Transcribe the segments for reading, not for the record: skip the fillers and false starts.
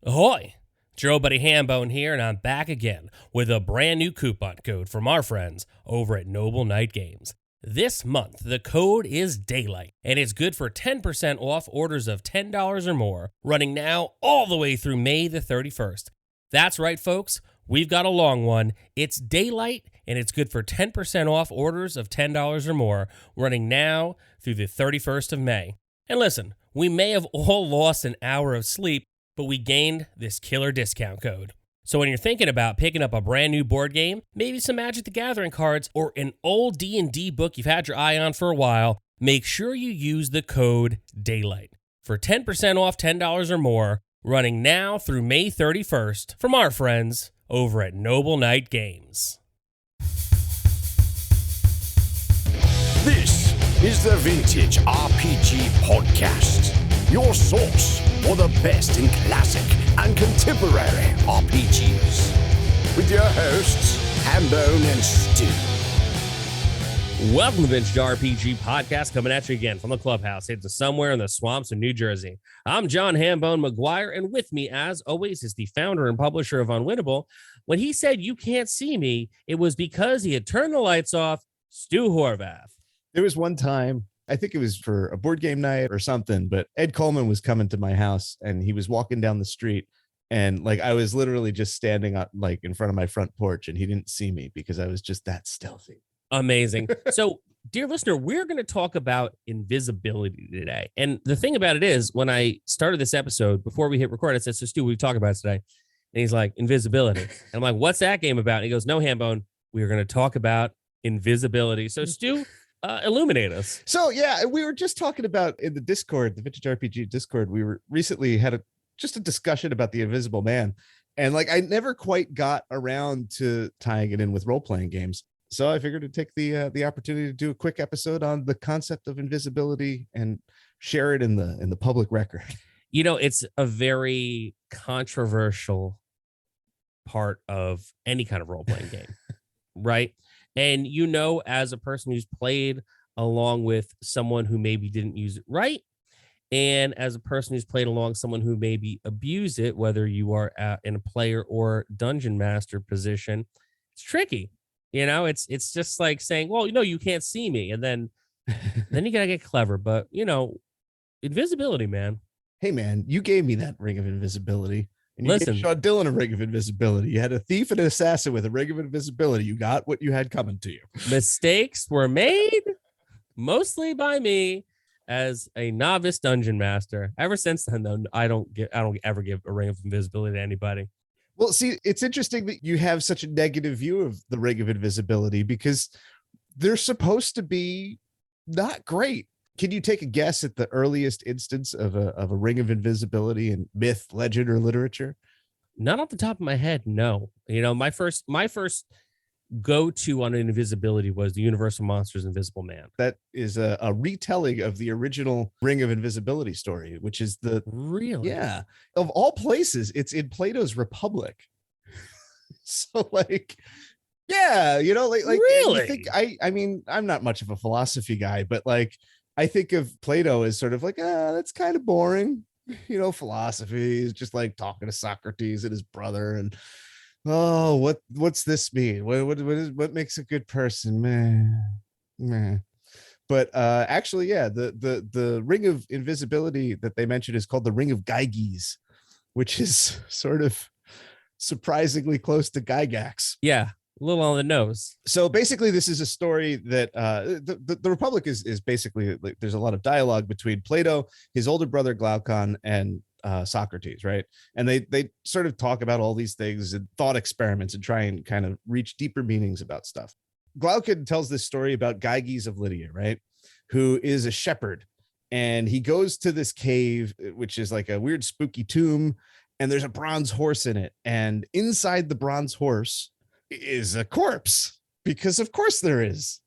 Ahoy! It's your old buddy Hambone here, and I'm back again with a brand new coupon code from our friends over at Noble Night Games. This month, the code is Daylight, and it's good for 10% off orders of $10 or more, running now all the way through May the 31st. That's right, folks. We've got a long one. It's Daylight, and it's good for 10% off orders of $10 or more, running now through the 31st of May. And listen, we may have all lost an hour of sleep, but we gained this killer discount code. So when you're thinking about picking up a brand new board game, maybe some Magic the Gathering cards, or an old D&D book you've had your eye on for a while, make sure you use the code DAYLIGHT for 10% off $10 or more, running now through May 31st from our friends over at Noble Night Games. This is the Vintage RPG Podcast, your source for the best in classic and contemporary RPGs. With your hosts, Hambone and Stu. Welcome to the Vintage RPG Podcast, coming at you again from the clubhouse, headed to somewhere in the swamps of New Jersey. I'm John Hambone McGuire, and with me, as always, is the founder and publisher of Unwinnable. When he said, "You can't see me," it was because he had turned the lights off. Stu Horvath. There was one time, I think it was for a board game night or something, but Ed Coleman was coming to my house and he was walking down the street, and like I was literally just standing up like in front of my front porch, and he didn't see me because I was just that stealthy. Amazing. So, dear listener, we're going to talk about invisibility today. And the thing about it is, when I started this episode, before we hit record, I said, "So Stu, we talk about it today." And he's like, "Invisibility." And I'm like, "What's that game about?" And he goes, "No, Hambone, we are going to talk about invisibility." So Stu, illuminate us. So yeah, we were just talking about in the Discord, the Vintage RPG Discord, we were recently had just a discussion about the Invisible Man. And like, I never quite got around to tying it in with role-playing games. So I figured to take the opportunity to do a quick episode on the concept of invisibility and share it in the public record. You know, it's a very controversial part of any kind of role-playing game, right? And you know, as a person who's played along with someone who maybe didn't use it right, and as a person who's played along someone who maybe abused it, whether you are in a player or dungeon master position, it's tricky. You know, it's just like saying, "Well, you know, you can't see me," and then you gotta get clever. But you know, invisibility, man. Hey man, you gave me that Ring of Invisibility. And you Listen, gave Sean Dillon a Ring of Invisibility. You had a thief and an assassin with a Ring of Invisibility. You got what you had coming to you. mistakes were made mostly by me as a novice dungeon master. Ever since then, though, I don't ever give a Ring of Invisibility to anybody. Well, see, it's interesting that you have such a negative view of the Ring of Invisibility because they're supposed to be not great. Can you take a guess at the earliest instance of a Ring of Invisibility in myth, legend, or literature? Not off the top of my head, no. You know, my first go-to on invisibility was the Universal Monsters Invisible Man. That is a retelling of the original Ring of Invisibility story, which is Really? Yeah, of all places, it's in Plato's Republic. So like, yeah, you know, like really? I mean, I'm not much of a philosophy guy, but like, I think of Plato as sort of like, that's kind of boring. You know, philosophy is just like talking to Socrates and his brother, and what's this mean? What makes a good person, man? But actually, yeah, the Ring of Invisibility that they mentioned is called the Ring of Geiges, which is sort of surprisingly close to Gygax. Yeah, a little on the nose. So basically, this is a story that the Republic is basically like, there's a lot of dialogue between Plato, his older brother Glaucon, and Socrates, right? And they sort of talk about all these things and thought experiments and try and kind of reach deeper meanings about stuff. Glaucon tells this story about Gyges of Lydia, right? Who is a shepherd, and he goes to this cave, which is like a weird spooky tomb, and there's a bronze horse in it, and inside the bronze horse is a corpse, because of course there is.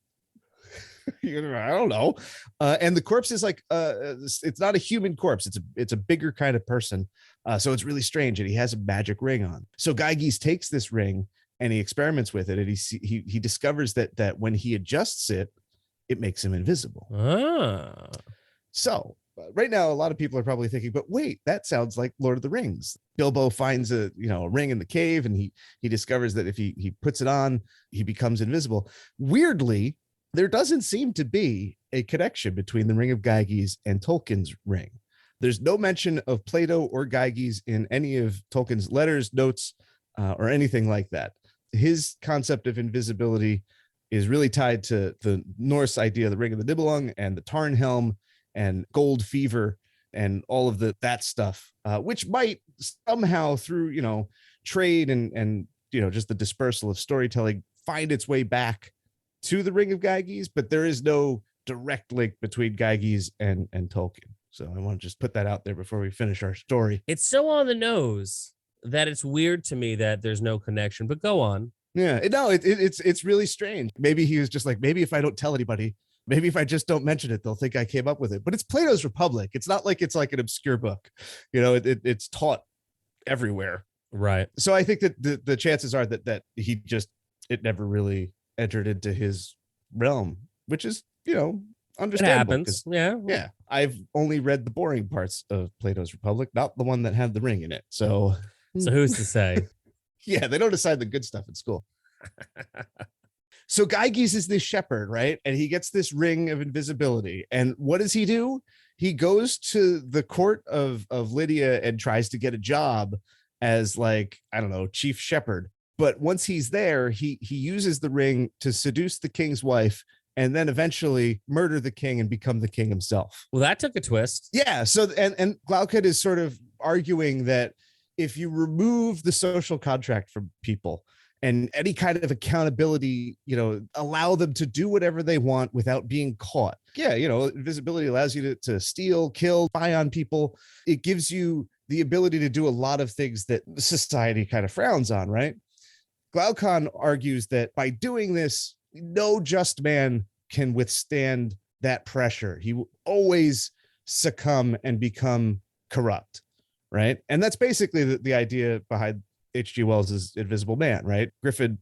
I don't know. And the corpse is like, it's not a human corpse. It's a bigger kind of person. So it's really strange. And he has a magic ring on. So Gyges takes this ring and he experiments with it. And he discovers that when he adjusts it, it makes him invisible. Ah. So right now, a lot of people are probably thinking, but wait, that sounds like Lord of the Rings. Bilbo finds a ring in the cave, and he discovers that if he puts it on, he becomes invisible. Weirdly, there doesn't seem to be a connection between the Ring of Geiges and Tolkien's ring. There's no mention of Plato or Geiges in any of Tolkien's letters, notes, or anything like that. His concept of invisibility is really tied to the Norse idea of the Ring of the Nibelung and the Tarnhelm and gold fever and all of that stuff, which might somehow through, trade and just the dispersal of storytelling find its way back to the Ring of Geiges, but there is no direct link between Geiges and Tolkien. So I want to just put that out there before we finish our story. It's so on the nose that it's weird to me that there's no connection, but go on. Yeah, it's really strange. Maybe he was just like, maybe if I don't tell anybody, maybe if I just don't mention it, they'll think I came up with it. But it's Plato's Republic. It's not like it's like an obscure book. It's taught everywhere. Right. So I think that the chances are that it never really entered into his realm, which is, understandable. It happens. Yeah. Yeah. I've only read the boring parts of Plato's Republic, not the one that had the ring in it. So who's to say? Yeah, they don't decide the good stuff in school. So Geiges is this shepherd, right? And he gets this ring of invisibility. And what does he do? He goes to the court of Lydia and tries to get a job as chief shepherd. But once he's there, he uses the ring to seduce the king's wife and then eventually murder the king and become the king himself. Well, that took a twist. Yeah. So and Glaucon is sort of arguing that if you remove the social contract from people and any kind of accountability, allow them to do whatever they want without being caught. Yeah. Invisibility allows you to steal, kill, spy on people. It gives you the ability to do a lot of things that society kind of frowns on, right? Glaucon argues that by doing this, no just man can withstand that pressure. He will always succumb and become corrupt. Right. And that's basically the idea behind H.G. Wells' Invisible Man, right? Griffin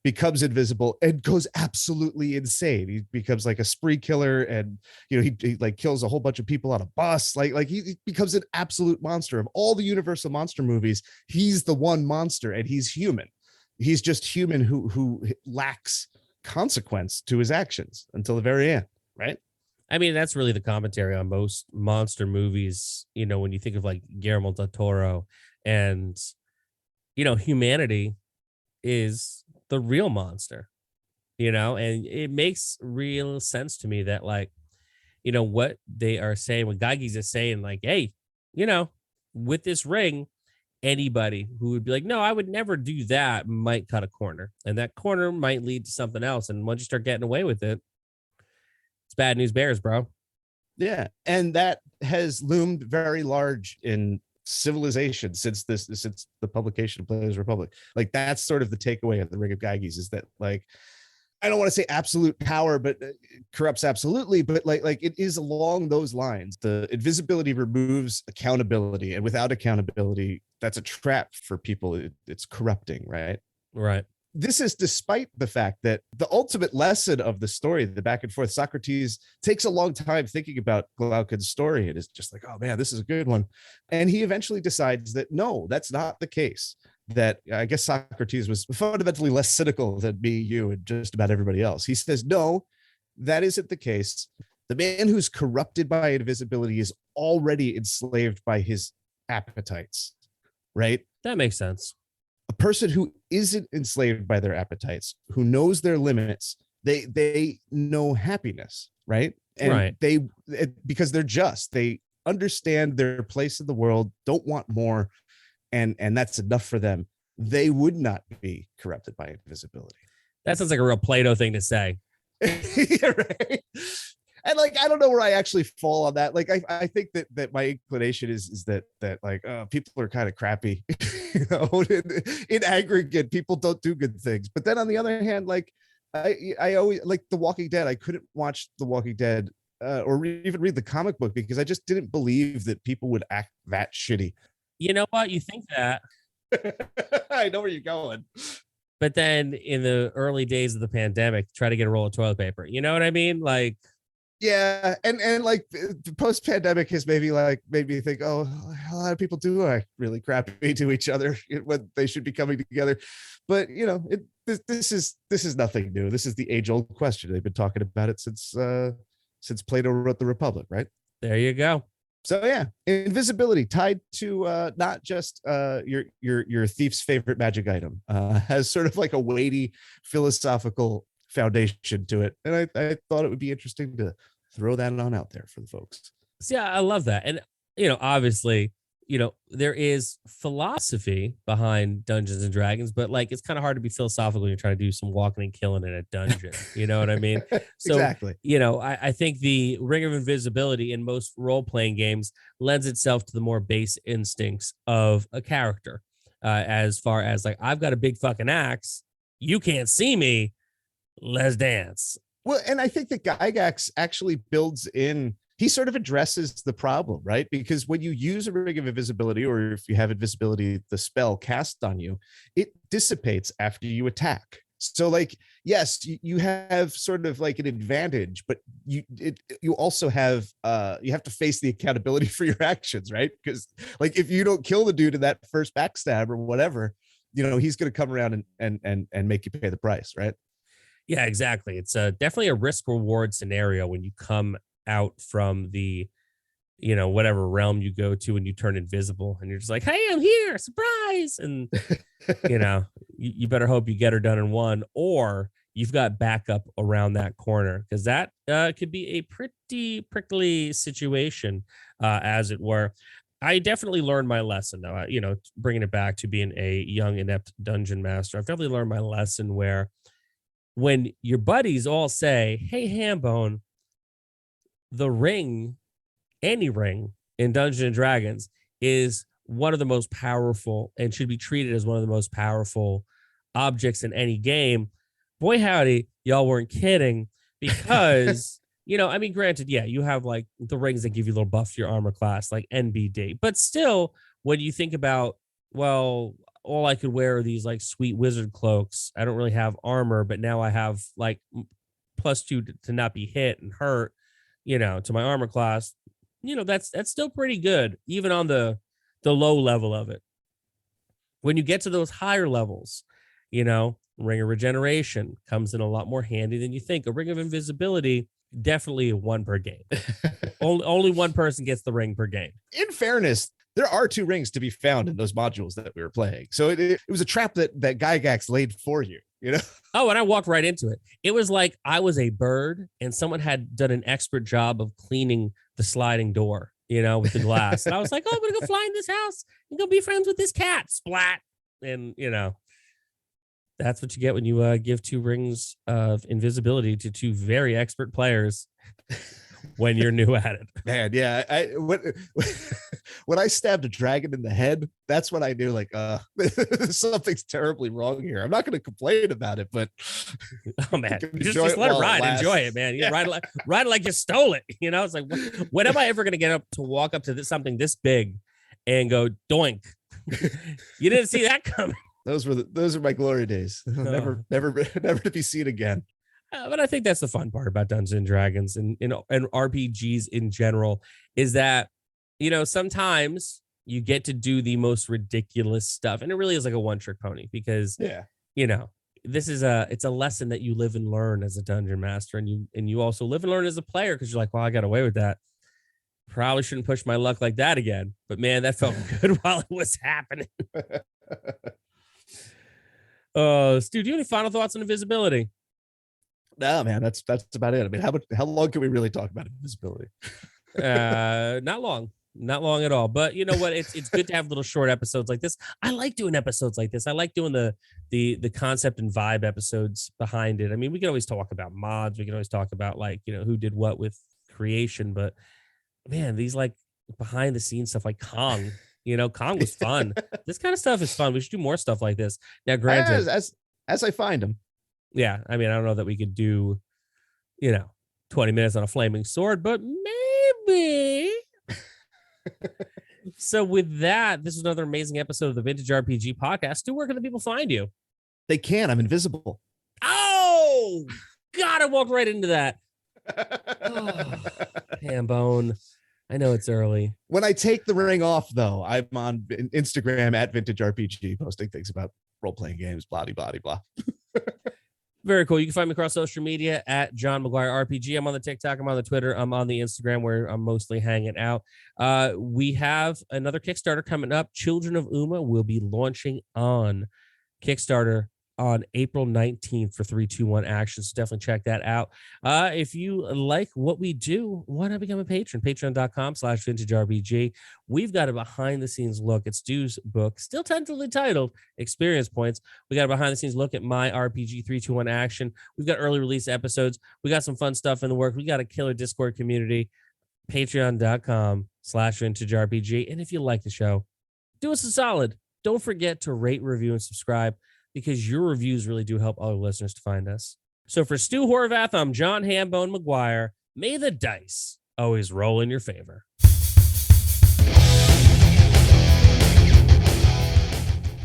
becomes invisible and goes absolutely insane. He becomes like a spree killer and, he like kills a whole bunch of people on a bus. Like he becomes an absolute monster. Of all the Universal monster movies, he's the one monster and he's human. He's just human who lacks consequence to his actions until the very end. Right. I mean, that's really the commentary on most monster movies, when you think of like Guillermo del Toro and, humanity is the real monster, and it makes real sense to me that what they are saying, what Geiges is saying, like, hey, with this ring, anybody who would be like, no, I would never do that might cut a corner, and that corner might lead to something else. And once you start getting away with it, it's bad news bears, bro. Yeah. And that has loomed very large in civilization since the publication of Plato's Republic. Like that's sort of the takeaway of the Ring of Geiges is that I don't want to say absolute power, but corrupts absolutely. But like it is along those lines. The invisibility removes accountability, and without accountability, that's a trap for people. It's corrupting, right? Right. This is despite the fact that the ultimate lesson of the story, the back and forth, Socrates takes a long time thinking about Glaucon's story. It is just like, oh man, this is a good one. And he eventually decides that no, that's not the case. That I guess Socrates was fundamentally less cynical than me, you, and just about everybody else. He says, no, that isn't the case. The man who's corrupted by invisibility is already enslaved by his appetites, right? That makes sense. A person who isn't enslaved by their appetites, who knows their limits, they know happiness, right? And right. Because they understand their place in the world, don't want more, and that's enough for them. They would not be corrupted by invisibility. That sounds like a real Plato thing to say. Yeah, right. And I don't know where I actually fall on that. I think that my inclination is that people are kind of crappy, in aggregate, people don't do good things. But then on the other hand, I always like The Walking Dead. I couldn't watch The Walking Dead or even read the comic book because I just didn't believe that people would act that shitty. You know what? You think that. I know where you're going. But then in the early days of the pandemic, try to get a roll of toilet paper. You know what I mean? Yeah, and like the post pandemic has made me think, oh, a lot of people do act really crappy to each other when they should be coming together. But this is nothing new. This is the age old question. They've been talking about it since Plato wrote the Republic, right? There you go. So yeah, invisibility tied to not just your thief's favorite magic item, has sort of like a weighty philosophical foundation to it, and I thought it would be interesting to throw that on out there for the folks. So, yeah, I love that. And, obviously, there is philosophy behind Dungeons and Dragons, but like, it's kind of hard to be philosophical when you're trying to do some walking and killing in a dungeon. You know what I mean? So, exactly. I think the Ring of Invisibility in most role-playing games lends itself to the more base instincts of a character. As far as like, I've got a big fucking axe. You can't see me. Let's dance. Well, and I think that Gygax actually builds in, he sort of addresses the problem, right? Because when you use a Ring of Invisibility, or if you have invisibility, the spell cast on you, it dissipates after you attack. So like, yes, you have sort of like an advantage, but you also have, you have to face the accountability for your actions, right? Because like, if you don't kill the dude in that first backstab or whatever, he's going to come around and make you pay the price, right? Yeah, exactly. It's definitely a risk reward scenario when you come out from the, whatever realm you go to and you turn invisible and you're just like, hey, I'm here, surprise. And, you better hope you get her done in one, or you've got backup around that corner, because that could be a pretty prickly situation, as it were. I definitely learned my lesson, though. Bringing it back to being a young, inept dungeon master, I've definitely learned my lesson where when your buddies all say, hey, Hambone, the ring, any ring in Dungeons and Dragons is one of the most powerful and should be treated as one of the most powerful objects in any game. Boy, howdy, y'all weren't kidding, because, granted, yeah, you have like the rings that give you a little buff to your armor class, like NBD. But still, when you think about, well, all I could wear are these like sweet wizard cloaks. I don't really have armor, but now I have like +2 to not be hit and hurt, to my armor class. That's still pretty good, even on the low level of it. When you get to those higher levels, Ring of Regeneration comes in a lot more handy than you think. A Ring of Invisibility, definitely one per game. only one person gets the ring per game. In fairness, there are 2 rings to be found in those modules that we were playing. So it was a trap that Gygax laid for you, Oh, and I walked right into it. It was like I was a bird and someone had done an expert job of cleaning the sliding door, with the glass. And I was like, oh, I'm going to go fly in this house and go be friends with this cat. Splat. And, that's what you get when you give 2 rings of invisibility to 2 very expert players when you're new at it. Man, yeah. When I stabbed a dragon in the head, that's when I knew, like, something's terribly wrong here. I'm not going to complain about it, but oh man, just let it ride. Enjoy it, man. You ride it like you stole it. It's like, when am I ever going to get up to walk up to something this big and go doink? You didn't see that coming. Those are my glory days. Never to be seen again. But I think that's the fun part about Dungeons and Dragons and RPGs in general, is that, sometimes you get to do the most ridiculous stuff. And it really is like a one-trick pony, because, this is it's a lesson that you live and learn as a dungeon master. And you also live and learn as a player, because you're like, well, I got away with that. Probably shouldn't push my luck like that again. But man, that felt good while it was happening. Stu, do you have any final thoughts on invisibility? No, man, that's about it. I mean, how long can we really talk about invisibility? Not long at all. But you know what? It's good to have little short episodes like this. I like doing episodes like this. I like doing the concept and vibe episodes behind it. I mean, we can always talk about mods. We can always talk about who did what with creation. But man, these like behind the scenes stuff, like Kong. Kong was fun. This kind of stuff is fun. We should do more stuff like this. Now, granted, as I find them. Yeah, I mean, I don't know that we could do, 20 minutes on a flaming sword, but maybe. So with that, this is another amazing episode of the Vintage RPG Podcast. Stu, where can the people find you? They can. I'm invisible. Oh, God, I walked right into that. Hambone. I know it's early. When I take the ring off, though, I'm on Instagram at Vintage RPG, posting things about role-playing games, blah, blah, blah. Very cool. You can find me across social media at John McGuire RPG. I'm on the TikTok. I'm on the Twitter. I'm on the Instagram where I'm mostly hanging out. We have another Kickstarter coming up. Children of Uma will be launching on Kickstarter on April 19th for 321 Action. So definitely check that out. If you like what we do, why not become a patron? Patreon.com/vintagerpg. We've got a behind the scenes look at Stu's book, still tentatively titled Experience Points. We got a behind the scenes look at my RPG 321 Action. We've got early release episodes. We got some fun stuff in the work. We got a killer Discord community. Patreon.com/vintagerpg. And if you like the show, do us a solid. Don't forget to rate, review, and subscribe, because your reviews really do help other listeners to find us. So for Stu Horvath, I'm John Hambone McGuire. May the dice always roll in your favor.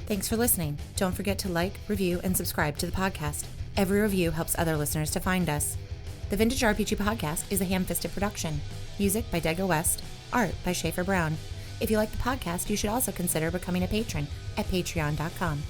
Thanks for listening. Don't forget to like, review, and subscribe to the podcast. Every review helps other listeners to find us. The Vintage RPG Podcast is a ham-fisted production. Music by Dega West. Art by Schaefer Brown. If you like the podcast, you should also consider becoming a patron at patreon.com.